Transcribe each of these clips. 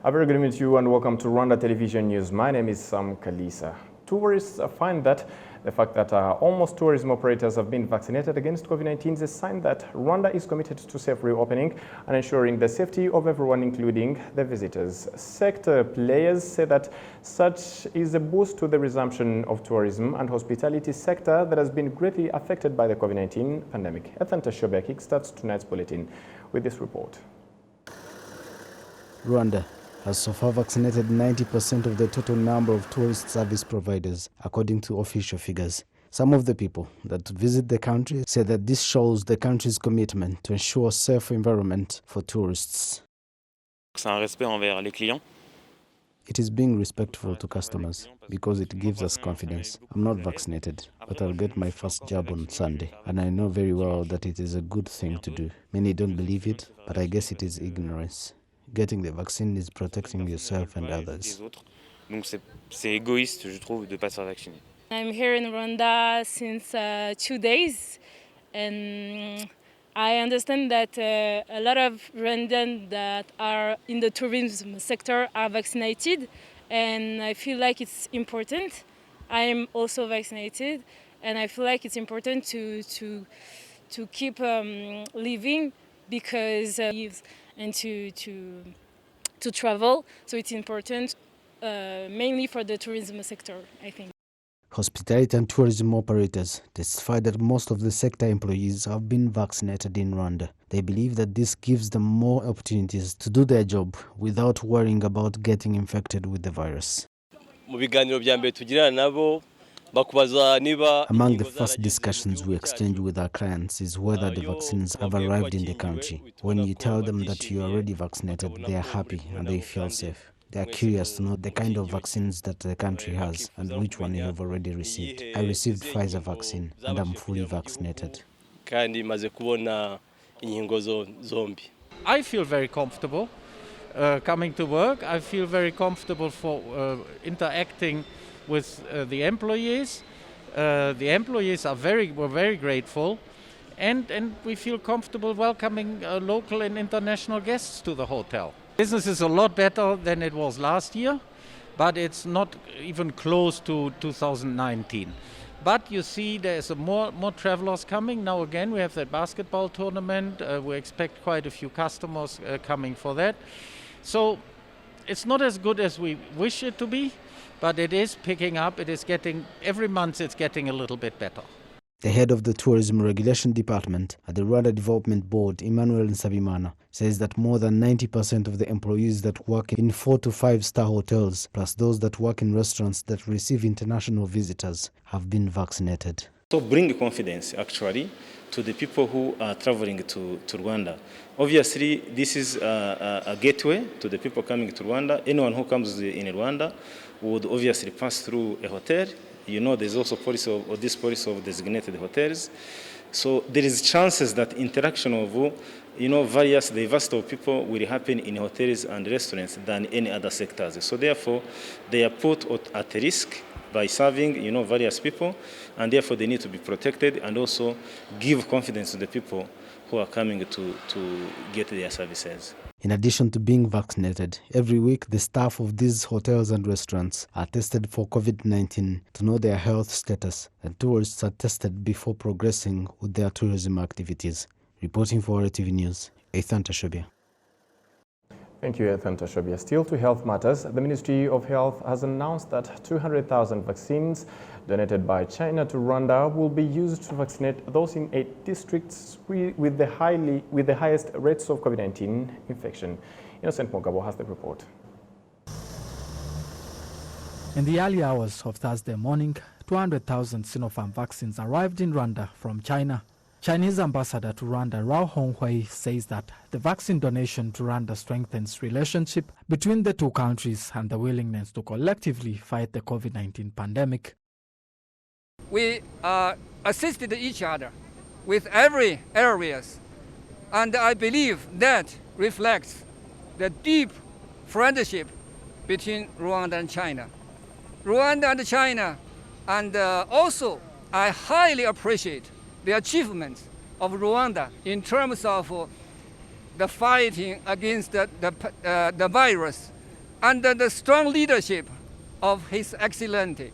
A very good evening to you and welcome to Rwanda Television News. My name is Sam Kalisa. Tourists find that the fact that almost tourism operators have been vaccinated against COVID-19 is a sign that Rwanda is committed to safe reopening and ensuring the safety of everyone, including the visitors. Sector players say that such is a boost to the resumption of tourism and hospitality sector that has been greatly affected by the COVID-19 pandemic. Ethan Tashobia kickstarts tonight's bulletin with this report. Rwanda has so far vaccinated 90% of the total number of tourist service providers, according to official figures. Some of the people that visit the country say that this shows the country's commitment to ensure a safe environment for tourists. C'est un respect envers les clients. It is being respectful to customers because it gives us confidence. I'm not vaccinated, but I'll get my first jab on Sunday, and I know very well that it is a good thing to do. Many don't believe it, but I guess it is ignorance. Getting the vaccine is protecting yourself and others. Donc c'est égoïste, je trouve, de ne pas se faire vacciner. I'm here in Rwanda since 2 days, and I understand that a lot of Rwandans that are in the tourism sector are vaccinated, and I feel like it's important. I am also vaccinated, and I feel like it's important to keep living because and to travel, so it's important mainly for the tourism sector, I think. Hospitality and tourism operators testify that most of the sector employees have been vaccinated in Rwanda. They believe that this gives them more opportunities to do their job without worrying about getting infected with the virus. Among the first discussions we exchange with our clients is whether the vaccines have arrived in the country. When you tell them that you are already vaccinated, they are happy and they feel safe. They are curious to know the kind of vaccines that the country has and which one you have already received. I received Pfizer vaccine and I'm fully vaccinated. I feel very comfortable coming to work. I feel very comfortable for interacting with the employees. The employees were very grateful, and we feel comfortable welcoming local and international guests to the hotel. Business is a lot better than it was last year, but it's not even close to 2019. But you see there's more travelers coming. Now again, we have that basketball tournament. We expect quite a few customers coming for that. So it's not as good as we wish it to be, but it is picking up. It is getting, every month it's getting a little bit better. The head of the Tourism Regulation Department at the Rwanda Development Board, Emmanuel Nsabimana, says that more than 90% of the employees that work in 4 to 5-star hotels, plus those that work in restaurants that receive international visitors, have been vaccinated. So bring confidence, actually, to the people who are traveling to Rwanda. Obviously, this is a gateway to the people coming to Rwanda. Anyone who comes in Rwanda would obviously pass through a hotel. You know, there's also this policy of designated hotels. So there is chances that interaction of, various diversity of people will happen in hotels and restaurants than any other sectors. So therefore, they are put at risk by serving, various people, and therefore they need to be protected and also give confidence to the people who are coming to get their services. In addition to being vaccinated, every week the staff of these hotels and restaurants are tested for COVID-19 to know their health status, and tourists are tested before progressing with their tourism activities. Reporting for RwandaTV News, Ethan Tashobia. Thank you, Ethan Tashobia. Still to health matters, the Ministry of Health has announced that 200,000 vaccines donated by China to Rwanda will be used to vaccinate those in 8 districts with the highest rates of COVID-19 infection. Innocent Mogabo has the report. In the early hours of Thursday morning, 200,000 Sinopharm vaccines arrived in Rwanda from China. Chinese ambassador to Rwanda, Rao Honghui, says that the vaccine donation to Rwanda strengthens relationship between the two countries and the willingness to collectively fight the COVID-19 pandemic. We assisted each other with every areas, and I believe that reflects the deep friendship between Rwanda and China. Rwanda and China, and also I highly appreciate the achievements of Rwanda in terms of the fighting against the virus under the strong leadership of His Excellency,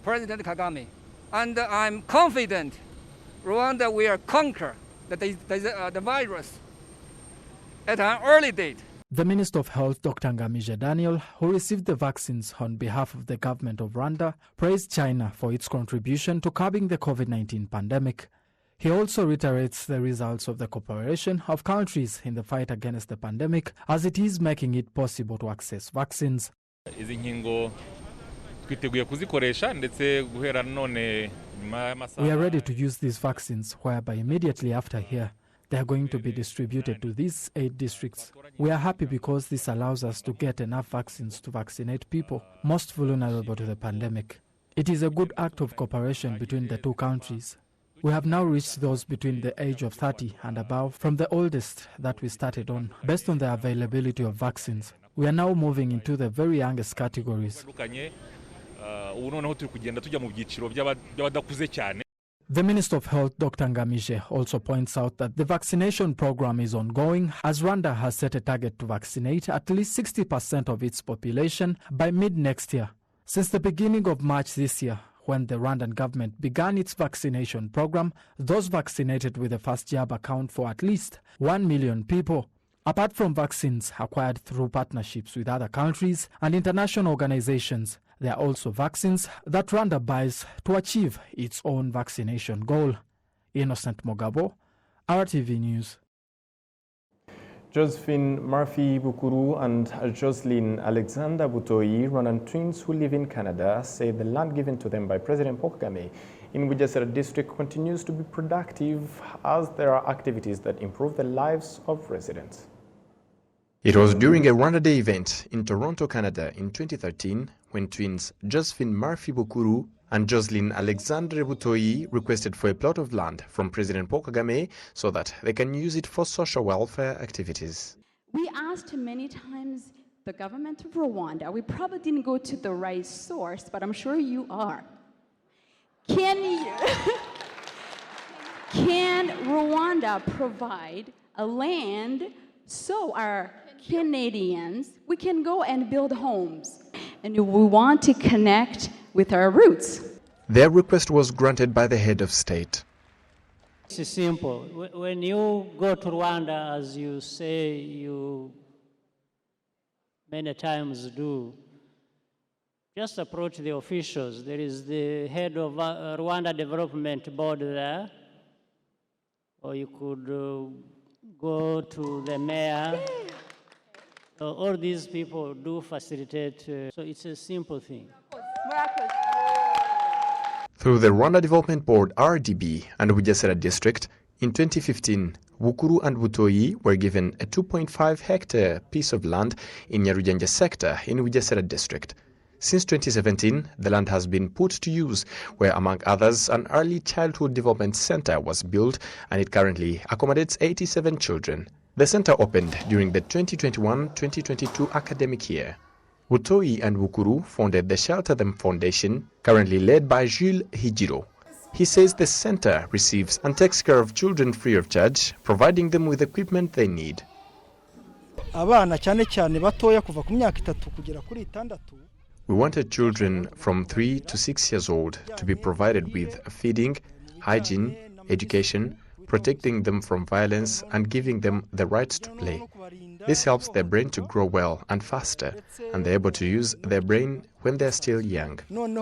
President Kagame. And I'm confident Rwanda will conquer the virus at an early date. The Minister of Health, Dr. Ngamije Daniel, who received the vaccines on behalf of the government of Rwanda, praised China for its contribution to curbing the COVID-19 pandemic. He also reiterates the results of the cooperation of countries in the fight against the pandemic, as it is making it possible to access vaccines. Izi nkingo twiteguye kuzikoresha ndetse guhera none. We are ready to use these vaccines, whereby immediately after here, they are going to be distributed to these 8 districts. We are happy because this allows us to get enough vaccines to vaccinate people most vulnerable to the pandemic. It is a good act of cooperation between the 2 countries. We have now reached those between the age of 30 and above, from the oldest that we started on, based on the availability of vaccines. We are now moving into the very youngest categories. The Minister of Health, Dr. Ngamije, also points out that the vaccination program is ongoing, as Rwanda has set a target to vaccinate at least 60% of its population by mid-next year. Since the beginning of March this year, when the Rwandan government began its vaccination program, those vaccinated with the first jab account for at least 1 million people. Apart from vaccines acquired through partnerships with other countries and international organizations, there are also vaccines that Rwanda buys to achieve its own vaccination goal. Innocent Mogabo, RTV News. Josephine Murphy Bukuru and Jocelyn Alexander Butoi, Rwandan twins who live in Canada, say the land given to them by President Paul Kagame in Bugesera district continues to be productive, as there are activities that improve the lives of residents. It was during a Rwanda Day event in Toronto, Canada in 2013 when twins Josephine Murphy Bukuru and Jocelyn Alexandre Butoi requested for a plot of land from President Paul Kagame so that they can use it for social welfare activities. We asked many times the government of Rwanda. We probably didn't go to the right source, but I'm sure you are. Can Rwanda provide a land so our Canadians, we can go and build homes, and we want to connect with our roots? Their request was granted by the head of state. It's simple. When you go to Rwanda, as you say you many times do, just approach the officials. There is the head of Rwanda Development Board there, or you could go to the mayor. All these people do facilitate, so it's a simple thing. Through the Rwanda Development Board RDB and Bugesera district, in 2015, Bukuru and Butoi were given a 2.5-hectare piece of land in Nyarugenge sector in Bugesera district. Since 2017, the land has been put to use, where, among others, an early childhood development center was built, and it currently accommodates 87 children. The center opened during the 2021-2022 academic year. Butoi and Bukuru founded the Shelter Them Foundation, currently led by Jules Hijiro. He says the center receives and takes care of children free of charge, providing them with equipment they need. We wanted children from 3 to 6 years old to be provided with feeding, hygiene, education, protecting them from violence and giving them the rights to play. This helps their brain to grow well and faster, and they're able to use their brain when they're still young. On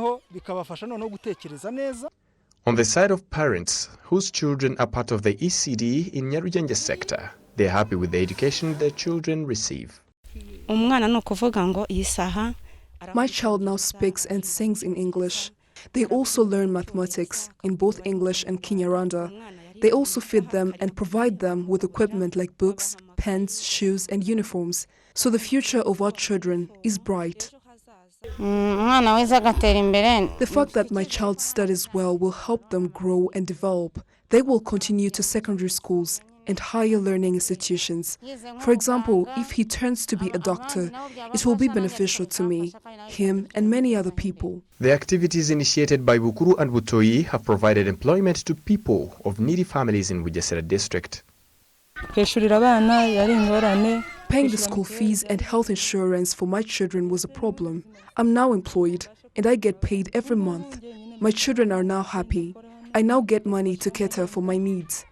the side of parents whose children are part of the ECD in Nyarugenge sector, they're happy with the education their children receive. My child now speaks and sings in English. They also learn mathematics in both English and Kinyarwanda. They also feed them and provide them with equipment like books, pens, shoes, and uniforms. So the future of our children is bright. The fact that my child studies well will help them grow and develop. They will continue to secondary schools and higher learning institutions. For example, if he turns to be a doctor, it will be beneficial to me, him, and many other people. The activities initiated by Bukuru and Butoi have provided employment to people of needy families in Bugesera district. Paying the school fees and health insurance for my children was a problem. I'm now employed and I get paid every month. My children are now happy. I now get money to cater for my needs.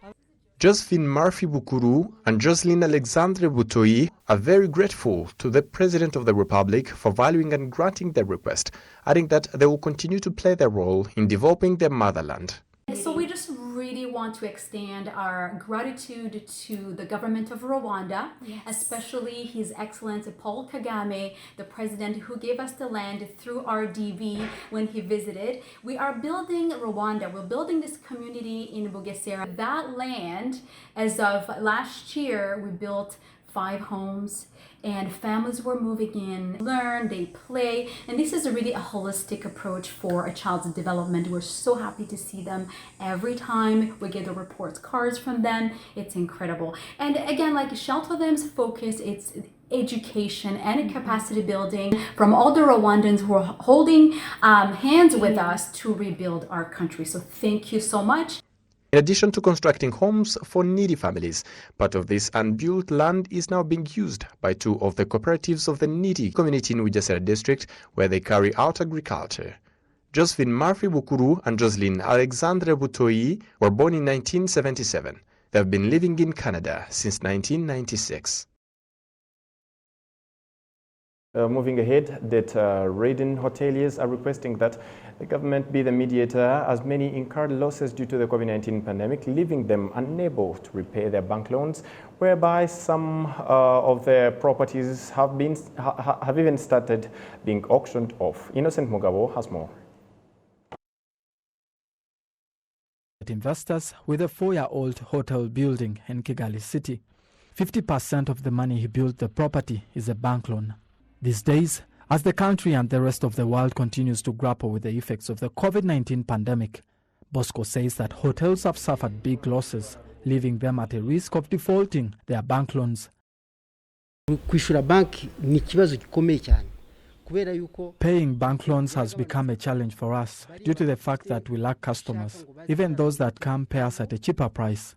Josephine Murphy Bukuru and Jocelyn Alexandre Butoyi are very grateful to the President of the Republic for valuing and granting their request, adding that they will continue to play their role in developing their motherland. So we just really want to extend our gratitude to the government of Rwanda, especially His Excellency Paul Kagame, the president who gave us the land through RDB when he visited. We are building Rwanda. We're building this community in Bugesera. That land, as of last year, we built 5 homes, and families were moving in, learn, they play, and this is really a holistic approach for a child's development. We're so happy to see them every time we get the reports cards from them. It's incredible. And again, like Shelter Them's focus, it's education and capacity building from all the Rwandans who are holding hands with us to rebuild our country. So thank you so much. In addition to constructing homes for needy families, part of this unbuilt land is now being used by 2 of the cooperatives of the needy community in Bugesera district, where they carry out agriculture. Josephine Murphy Bukuru and Jocelyn Alexandre Butoyi were born in 1977. They have been living in Canada since 1996. Moving ahead, that Rwanda hoteliers are requesting that the government be the mediator, as many incurred losses due to the COVID-19 pandemic, leaving them unable to repay their bank loans, whereby some of their properties have even started being auctioned off. Innocent Mugabo has more. Investors with a 4-year-old hotel building in Kigali City. 50% of the money he built the property is a bank loan. These days, as the country and the rest of the world continues to grapple with the effects of the COVID-19 pandemic, Bosco says that hotels have suffered big losses, leaving them at a risk of defaulting their bank loans. Paying bank loans has become a challenge for us due to the fact that we lack customers. Even those that come pay us at a cheaper price.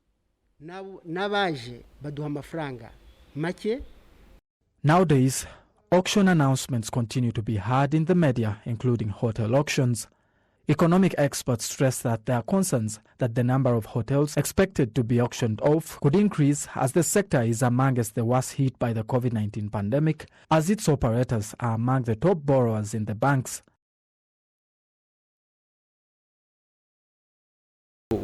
Nowadays, auction announcements continue to be heard in the media, including hotel auctions. Economic experts stress that there are concerns that the number of hotels expected to be auctioned off could increase, as the sector is amongst the worst hit by the COVID-19 pandemic, as its operators are among the top borrowers in the banks. To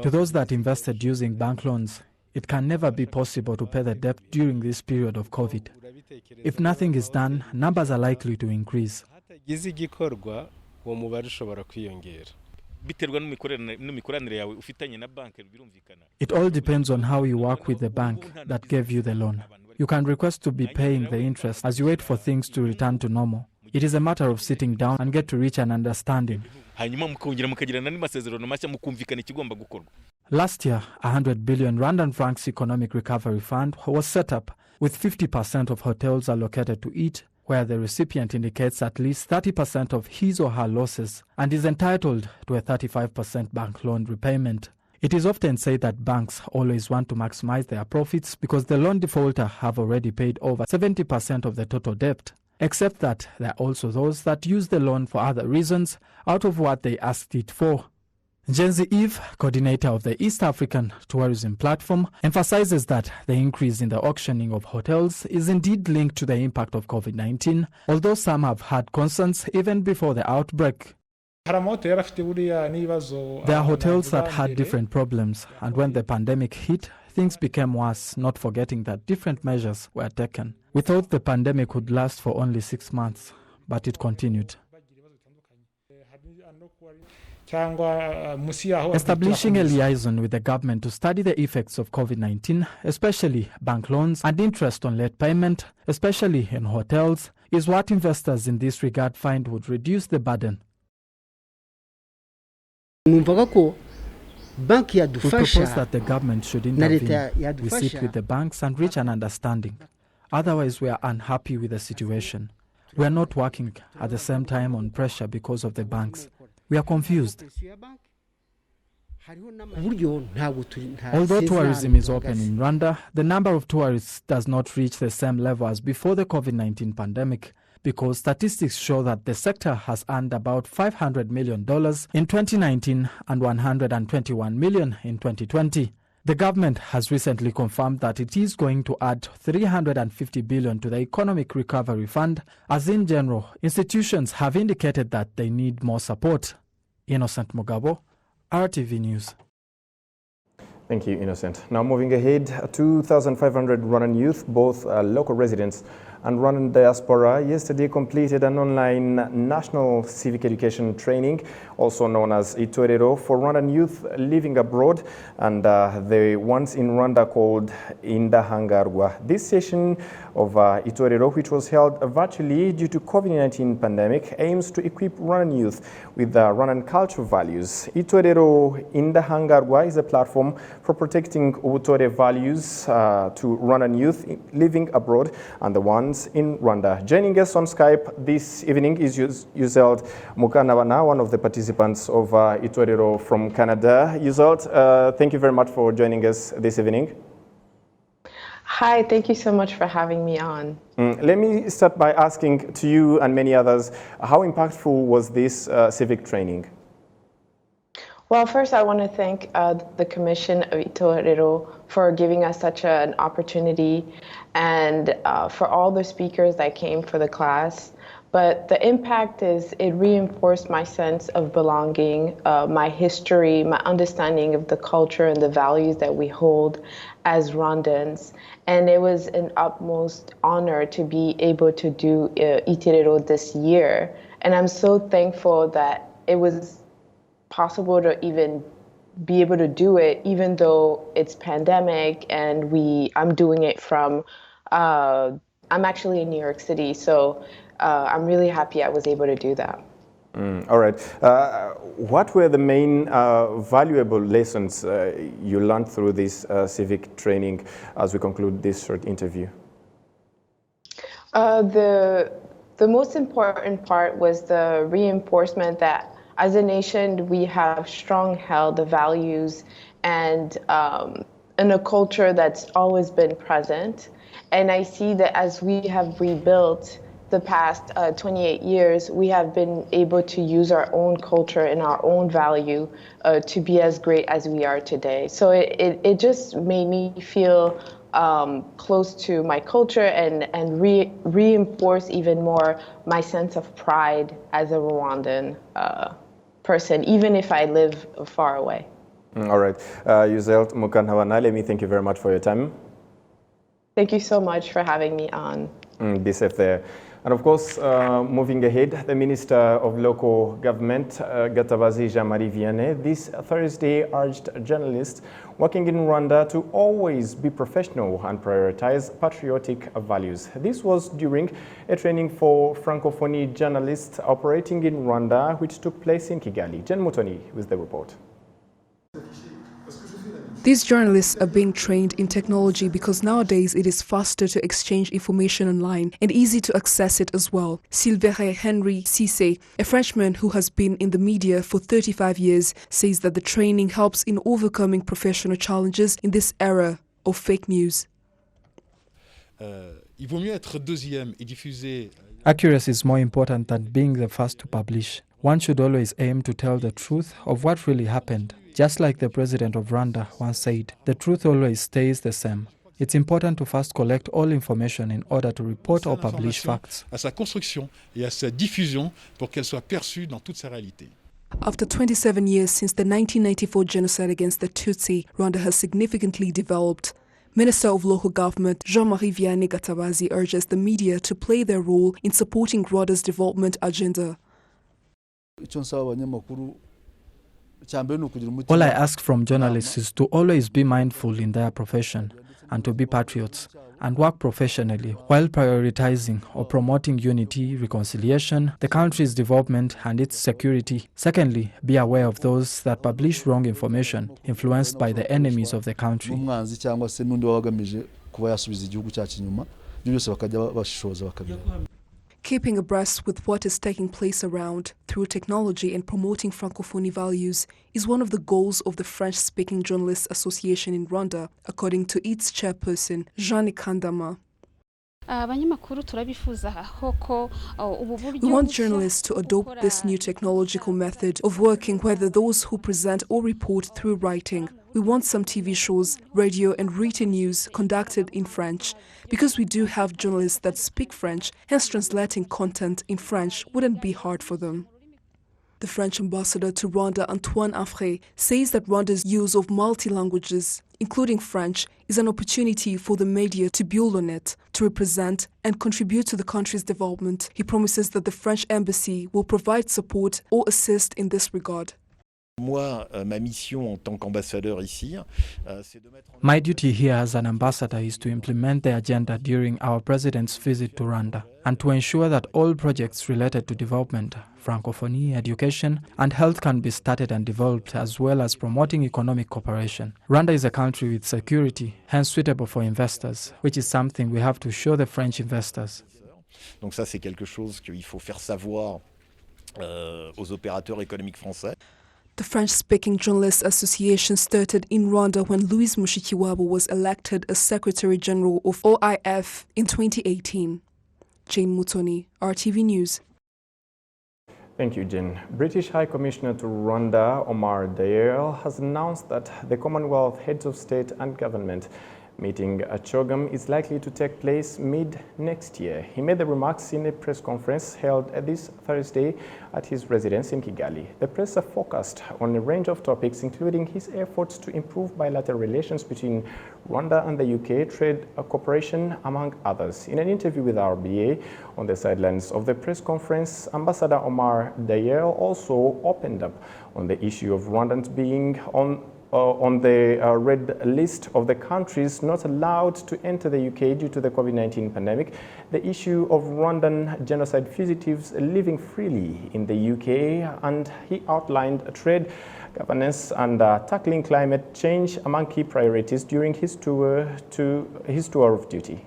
those that invested using bank loans, it can never be possible to pay the debt during this period of COVID. If nothing is done, numbers are likely to increase. It all depends on how you work with the bank that gave you the loan. You can request to be paying the interest as you wait for things to return to normal. It is a matter of sitting down and get to reach an understanding. Last year, 100 billion Rwandan francs Economic Recovery Fund was set up, with 50% of hotels allocated to it, where the recipient indicates at least 30% of his or her losses and is entitled to a 35% bank loan repayment. It is often said that banks always want to maximize their profits because the loan defaulter have already paid over 70% of the total debt, except that there are also those that use the loan for other reasons out of what they asked it for. Jenzi Eve, coordinator of the East African Tourism Platform, emphasizes that the increase in the auctioning of hotels is indeed linked to the impact of COVID-19, although some have had concerns even before the outbreak. There are hotels that had different problems, and when the pandemic hit, things became worse, not forgetting that different measures were taken. We thought the pandemic would last for only 6 months, but it continued. Establishing a liaison with the government to study the effects of COVID-19, especially bank loans and interest on late payment, especially in hotels, is what investors in this regard find would reduce the burden. We propose that the government should intervene. We sit with the banks and reach an understanding. Otherwise, we are unhappy with the situation. We are not working at the same time on pressure because of the banks. We are confused. Although tourism is open in Rwanda, the number of tourists does not reach the same level as before the COVID-19 pandemic, because statistics show that the sector has earned about $500 million in 2019 and $121 million in 2020. The government has recently confirmed that it is going to add $350 billion to the Economic Recovery Fund, as in general, institutions have indicated that they need more support. Innocent Mugabo, RTV News. Thank you, Innocent. Now moving ahead, 2,500 Rwandan youth, both local residents and Rwandan diaspora, yesterday completed an online national civic education training, also known as Itorero, for Rwandan youth living abroad and the ones in Rwanda called Indahangarwa. This session of Itorero, which was held virtually due to COVID-19 pandemic, aims to equip Rwandan youth with Rwandan cultural values. Itorero Indahangarwa is a platform for protecting Ubutore values to Rwandan youth living abroad and the ones in Rwanda. Joining us on Skype this evening is Yuzeld Mukanabana, one of the participants of Itorero from Canada. Yuzeld, thank you very much for joining us this evening. Hi, thank you so much for having me on. Let me start by asking to you and many others, how impactful was this civic training? Well, first I want to thank the Commission of Itorero for giving us such an opportunity, and for all the speakers that came for the class. But the impact is it reinforced my sense of belonging, my history, my understanding of the culture and the values that we hold as Rwandans. And it was an utmost honor to be able to do Itorero this year. And I'm so thankful that it was possible to even be able to do it, even though it's pandemic and I'm doing it from, I'm actually in New York City, so I'm really happy I was able to do that. All right. What were the main valuable lessons you learned through this civic training as we conclude this short interview? The most important part was the reinforcement that as a nation, we have strong held the values and a culture that's always been present. And I see that as we have rebuilt the past 28 years, we have been able to use our own culture and our own value to be as great as we are today. So it just made me feel close to my culture and reinforce even more my sense of pride as a Rwandan person, even if I live far away. All right. Yuzeld Mukanabana, let me thank you very much for your time. Thank you so much for having me on. Be safe there. And of course, moving ahead, the Minister of Local Government, Gatabazi Jean-Marie Vianney, this Thursday urged journalists working in Rwanda to always be professional and prioritize patriotic values. This was during a training for Francophonie journalists operating in Rwanda, which took place in Kigali. Jen Mutoni with the report. These journalists are being trained in technology because nowadays it is faster to exchange information online and easy to access it as well. Sylvère Henry Cissé, a Frenchman who has been in the media for 35 years, says that the training helps in overcoming professional challenges in this era of fake news. Accuracy is more important than being the first to publish. One should always aim to tell the truth of what really happened. Just like the president of Rwanda once said, the truth always stays the same. It's important to first collect all information in order to report or publish facts. À sa construction et à sa diffusion pour qu'elle soit perçue dans toute sa réalité. After 27 years since the 1994 genocide against the Tutsi, Rwanda has significantly developed. Minister of Local Government Jean-Marie Vianney Gatabazi urges the media to play their role in supporting Rwanda's development agenda. All I ask from journalists is to always be mindful in their profession and to be patriots and work professionally while prioritizing or promoting unity, reconciliation, the country's development and its security. Secondly, be aware of those that publish wrong information influenced by the enemies of the country. Keeping abreast with what is taking place around through technology and promoting Francophonie values is one of the goals of the French-speaking Journalists Association in Rwanda, according to its chairperson, Jeanne Kandama. We want journalists to adopt this new technological method of working, whether those who present or report through writing. We want some TV shows, radio and written news conducted in French, because we do have journalists that speak French, hence translating content in French wouldn't be hard for them. The French ambassador to Rwanda, Antoine Afray, says that Rwanda's use of multi-languages, including French, is an opportunity for the media to build on it, to represent and contribute to the country's development. He promises that the French embassy will provide support or assist in this regard. My duty here as an ambassador is to implement the agenda during our president's visit to Rwanda and to ensure that all projects related to development, Francophonie, education and health can be started and developed, as well as promoting economic cooperation. Rwanda is a country with security, hence suitable for investors, which is something we have to show the French investors. Donc ça, c'est quelque chose qu'il faut faire savoir aux opérateurs économiques français. The French-speaking Journalists Association started in Rwanda when Louise Mushikiwabo was elected as Secretary General of OIF in 2018. Jane Mutoni, RTV News. Thank you, Jane. British High Commissioner to Rwanda, Omar Dayel, has announced that the Commonwealth Heads of State and Government meeting at Chogam is likely to take place mid-next year. He made the remarks in a press conference held this Thursday at his residence in Kigali. The press focused on a range of topics, including his efforts to improve bilateral relations between Rwanda and the UK, trade cooperation, among others. In an interview with RBA on the sidelines of the press conference, Ambassador Omar Dayel also opened up on the issue of Rwandans being on the red list of the countries not allowed to enter the UK due to the COVID-19 pandemic, the issue of Rwandan genocide fugitives living freely in the UK, and he outlined trade, governance and tackling climate change among key priorities during his tour of duty.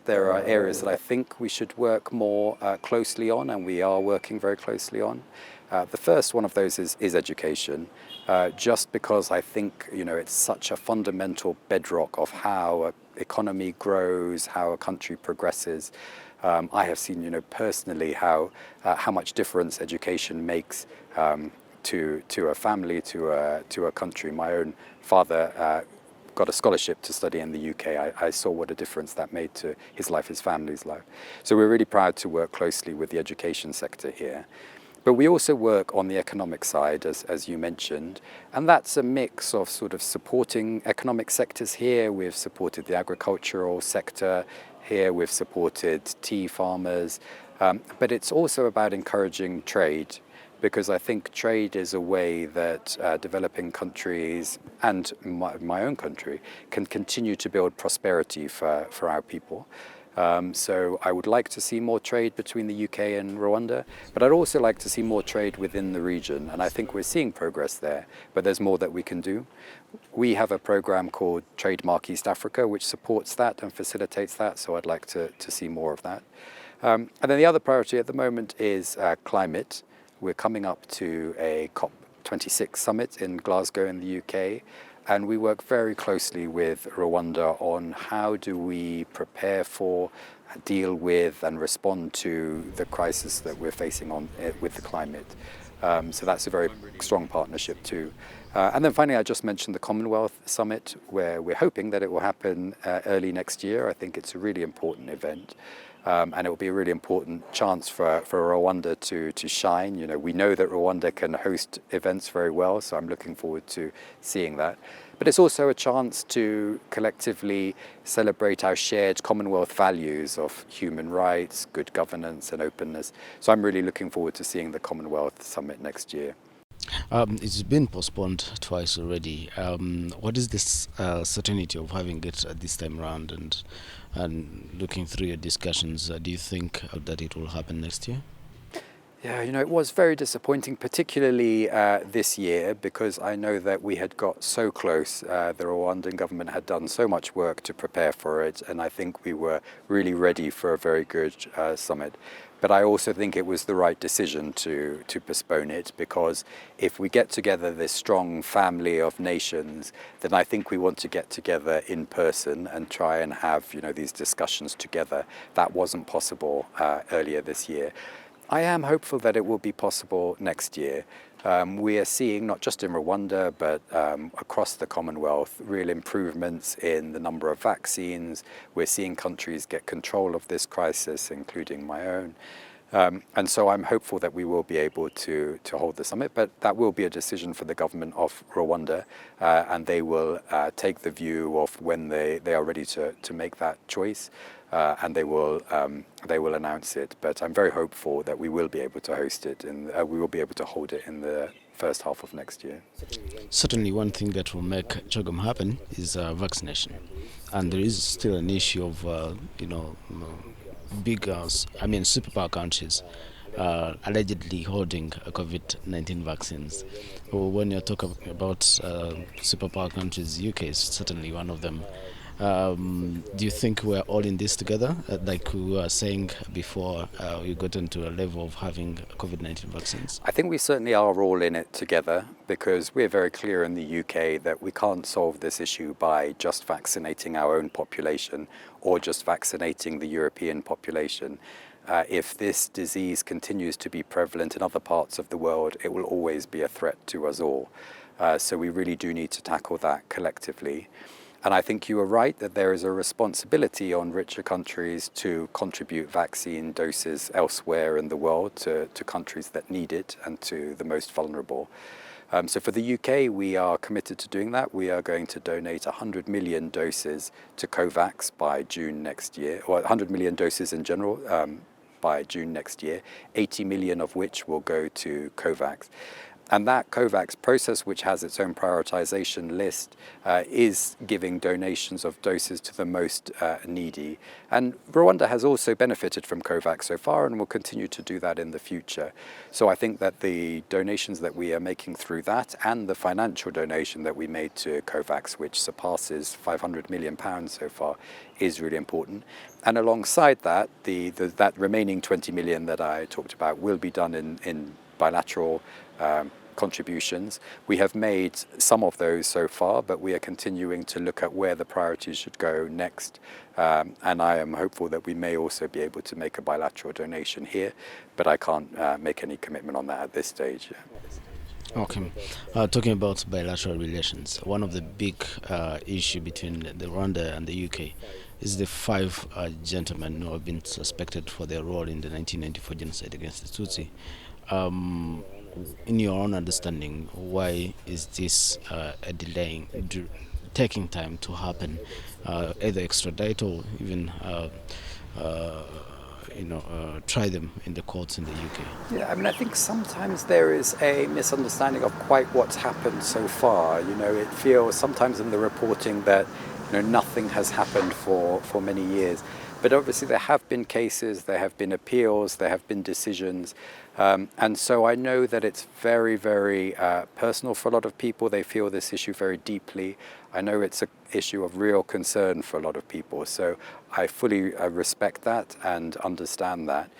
There are areas that I think we should work more closely on, and we are working very closely on. The first one of those is education, just because I think it's such a fundamental bedrock of how an economy grows, how a country progresses. I have seen personally how much difference education makes to a family, to a country. My own father got a scholarship to study in the UK. I saw what a difference that made to his life, his family's life. So we're really proud to work closely with the education sector here. But we also work on the economic side, as you mentioned, and that's a mix of sort of supporting economic sectors here. We've supported the agricultural sector here, we've supported tea farmers, but it's also about encouraging trade, because I think trade is a way that developing countries and my own country can continue to build prosperity for our people. So I would like to see more trade between the UK and Rwanda, but I'd also like to see more trade within the region, and I think we're seeing progress there, but there's more that we can do. We have a program called Trademark East Africa, which supports that and facilitates that, so I'd like to see more of that. And then the other priority at the moment is climate. We're coming up to a COP26 summit in Glasgow in the UK, and we work very closely with Rwanda on how do we prepare for, deal with and respond to the crisis that we're facing with the climate. So that's a very strong partnership too. And then finally, I just mentioned the Commonwealth Summit, where we're hoping that it will happen early next year. I think it's a really important event. And it will be a really important chance for Rwanda to shine. We know that Rwanda can host events very well, so I'm looking forward to seeing that. But it's also a chance to collectively celebrate our shared Commonwealth values of human rights, good governance and openness. So I'm really looking forward to seeing the Commonwealth Summit next year. It's been postponed twice already. What is this certainty of having it this time around? And looking through your discussions, do you think that it will happen next year? Yeah, it was very disappointing, particularly this year, because I know that we had got so close. The Rwandan government had done so much work to prepare for it, and I think we were really ready for a very good summit. But I also think it was the right decision to postpone it, because if we get together this strong family of nations, then I think we want to get together in person and try and have these discussions together. That wasn't possible earlier this year. I am hopeful that it will be possible next year. We are seeing, not just in Rwanda, but across the Commonwealth, real improvements in the number of vaccines. We're seeing countries get control of this crisis, including my own. And so I'm hopeful that we will be able to hold the summit, but that will be a decision for the government of Rwanda, and they will take the view of when they are ready to make that choice. And they will announce it. But I'm very hopeful that we will be able to host it, and we will be able to hold it in the first half of next year. Certainly, one thing that will make CHOGM happen is vaccination, and there is still an issue of big, superpower countries allegedly holding COVID-19 vaccines. When you're talking about superpower countries, UK is certainly one of them. Do you think we're all in this together, like we were saying before we got into a level of having COVID-19 vaccines? I think we certainly are all in it together, because we're very clear in the UK that we can't solve this issue by just vaccinating our own population or just vaccinating the European population. If this disease continues to be prevalent in other parts of the world, it will always be a threat to us all. So we really do need to tackle that collectively. And I think you are right that there is a responsibility on richer countries to contribute vaccine doses elsewhere in the world to countries that need it and to the most vulnerable. So for the UK, we are committed to doing that. We are going to donate 100 million doses to COVAX by June next year, or 100 million doses in general by June next year, 80 million of which will go to COVAX. And that COVAX process, which has its own prioritization list, is giving donations of doses to the most needy. And Rwanda has also benefited from COVAX so far and will continue to do that in the future. So I think that the donations that we are making through that and the financial donation that we made to COVAX, which surpasses £500 million so far, is really important. And alongside that, that remaining 20 million that I talked about will be done in bilateral contributions. We have made some of those so far, but we are continuing to look at where the priorities should go next. And I am hopeful that we may also be able to make a bilateral donation here, but I can't make any commitment on that at this stage. Okay. Talking about bilateral relations, one of the big issue between the Rwanda and the UK is the 5 gentlemen who have been suspected for their role in the 1994 genocide against the Tutsi. In your own understanding, why is this a delaying, taking time to happen, either extradite or even try them in the courts in the UK? Yeah, I think sometimes there is a misunderstanding of quite what's happened so far. It feels sometimes in the reporting that nothing has happened for many years. But obviously there have been cases, there have been appeals, there have been decisions. And so I know that it's very, very personal for a lot of people. They feel this issue very deeply. I know it's an issue of real concern for a lot of people. So I fully respect that and understand that.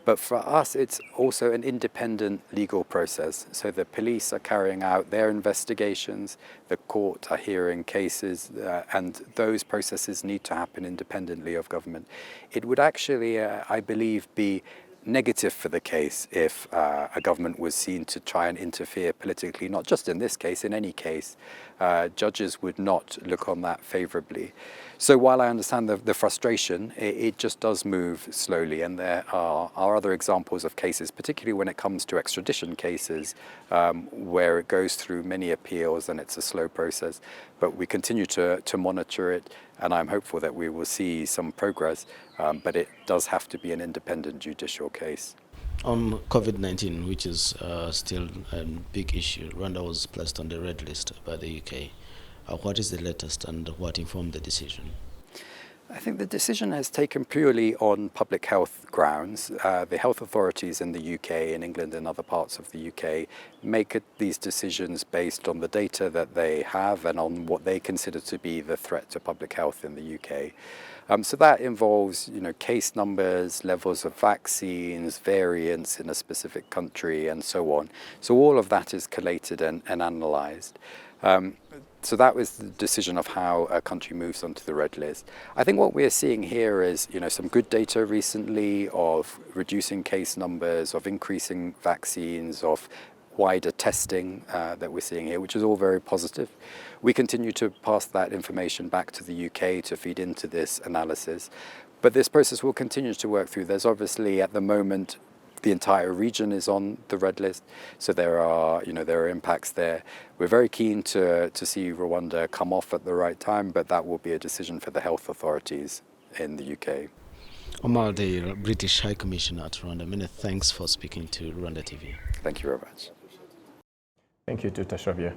But for us, it's also an independent legal process. So the police are carrying out their investigations, the court are hearing cases, and those processes need to happen independently of government. It would actually, I believe, be negative for the case if a government was seen to try and interfere politically, not just in this case, in any case. Judges would not look on that favorably. So while I understand the frustration, it just does move slowly, and there are other examples of cases, particularly when it comes to extradition cases, where it goes through many appeals and it's a slow process. But we continue to monitor it, and I'm hopeful that we will see some progress, but it does have to be an independent judicial case. On COVID-19, which is still a big issue, Rwanda was placed on the red list by the UK. What is the latest and what informed the decision? think the decision has taken purely on public health grounds. The health authorities in the UK, in England and other parts of the UK make these decisions based on the data that they have and on what they consider to be the threat to public health in the UK. So that involves, case numbers, levels of vaccines, variants in a specific country, and so on. So all of that is collated and analysed. So that was the decision of how a country moves onto the red list. I think what we're seeing here is, some good data recently of reducing case numbers, of increasing vaccines, of wider testing that we're seeing here, which is all very positive. We continue to pass that information back to the UK to feed into this analysis. But this process will continue to work through. There's obviously, at the moment, the entire region is on the red list, so there are impacts there. We're very keen to see Rwanda come off at the right time, but that will be a decision for the health authorities in the UK. Omar, the British High Commissioner at Rwanda, many thanks for speaking to RwandaTV. Thank you very much. Thank you to Tashavia.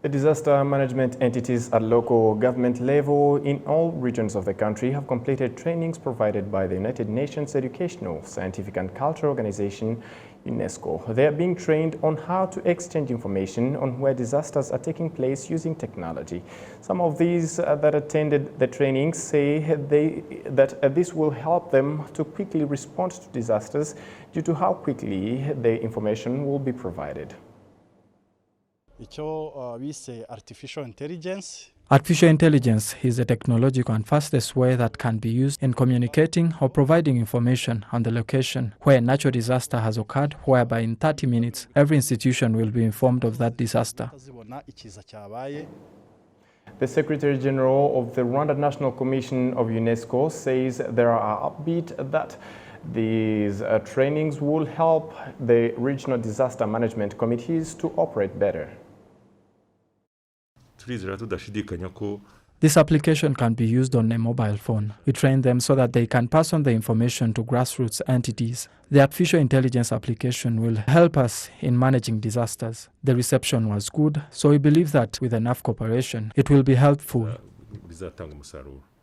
The disaster management entities at local government level in all regions of the country have completed trainings provided by the United Nations Educational, Scientific and Cultural Organization, UNESCO. They are being trained on how to exchange information on where disasters are taking place using technology. Some of these that attended the training say that this will help them to quickly respond to disasters due to how quickly the information will be provided. Artificial intelligence is a technological and fastest way that can be used in communicating or providing information on the location where a natural disaster has occurred, whereby in 30 minutes every institution will be informed of that disaster. The Secretary General of the Rwanda National Commission of UNESCO says there are upbeat that these trainings will help the regional disaster management committees to operate better. This application can be used on a mobile phone. We train them so that they can pass on the information to grassroots entities. The artificial intelligence application will help us in managing disasters. The reception was good, so we believe that with enough cooperation, it will be helpful.